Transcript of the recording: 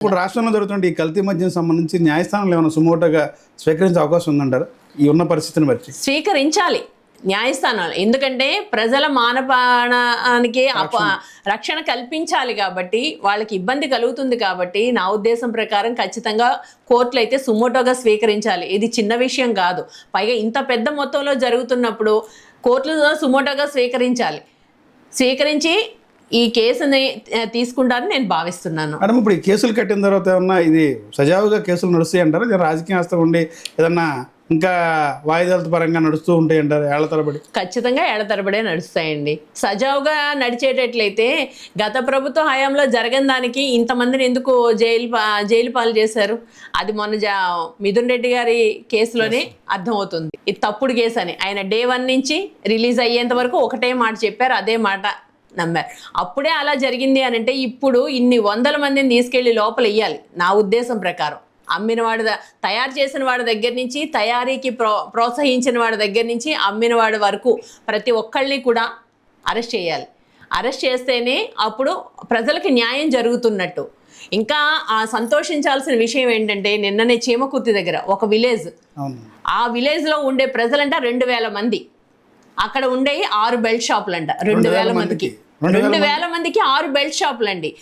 ఇప్పుడు రాష్ట్రంలో జరుగుతున్న ఈ కల్తీ మద్యం సంబంధించి న్యాయస్థానంలో ఏమైనా సుమోటోగా స్వీకరించే అవకాశం ఉందంటారు ఈ ఉన్న పరిస్థితిని బట్టి? స్వీకరించాలి న్యాయస్థానాలు, ఎందుకంటే ప్రజల మానపానానికి రక్షణ కల్పించాలి కాబట్టి, వాళ్ళకి ఇబ్బంది కలుగుతుంది కాబట్టి నా ఉద్దేశం ప్రకారం ఖచ్చితంగా కోర్టులు అయితే సుమోటోగా స్వీకరించాలి. ఇది చిన్న విషయం కాదు, పైగా ఇంత పెద్ద మొత్తంలో జరుగుతున్నప్పుడు కోర్టులు సుమోటోగా స్వీకరించి ఈ కేసుని తీసుకుంటారని నేను భావిస్తున్నాను. మేడం, ఇప్పుడు ఈ కేసులు కట్టిన తర్వాత ఏమన్నా ఇది సజావుగా కేసులు నడుస్తాయి అంటారు? రాజకీయ హస్తం ఉండి ఏదన్నా ఇంకా వాయిదాల పరంగా నడుస్తూ ఉంటాయి అంటారు ఏళ్ల తరబడి? ఖచ్చితంగా ఏళ్ల తరబడే నడుస్తాయండి. సజావుగా నడిచేటట్లయితే గత ప్రభుత్వ హయాంలో జరగని దానికి ఇంతమందిని ఎందుకు జైలు పాలు చేశారు? అది మొన్న మిథున్ రెడ్డి గారి కేసులోనే అర్థమవుతుంది. ఇది తప్పుడు కేసు అని. ఆయన డే 1 నుంచి రిలీజ్ అయ్యేంత వరకు ఒకటే మాట చెప్పారు, అదే మాట నమ్మారు. అప్పుడే అలా జరిగింది అని అంటే ఇప్పుడు ఇన్ని వందల మందిని తీసుకెళ్లి లోపల వేయాలి. నా ఉద్దేశం ప్రకారం అమ్మిన వాడి తయారు చేసిన వాడి దగ్గర నుంచి, తయారీకి ప్రోత్సహించిన వాడి దగ్గర నుంచి, అమ్మిన వాడి వరకు ప్రతి ఒక్కళ్ళని కూడా అరెస్ట్ చేయాలి. అరెస్ట్ చేస్తేనే అప్పుడు ప్రజలకి న్యాయం జరుగుతున్నట్టు. ఇంకా సంతోషించాల్సిన విషయం ఏంటంటే, నిన్ననే చీమకుర్తి దగ్గర ఒక విలేజ్, ఆ విలేజ్లో ఉండే ప్రజలంట 2000 మంది. అక్కడ ఉండే 6 బెల్ట్ షాపులంట 2000 మందికి. 2000 మందికి 6 బెల్ట్ షాపులండి.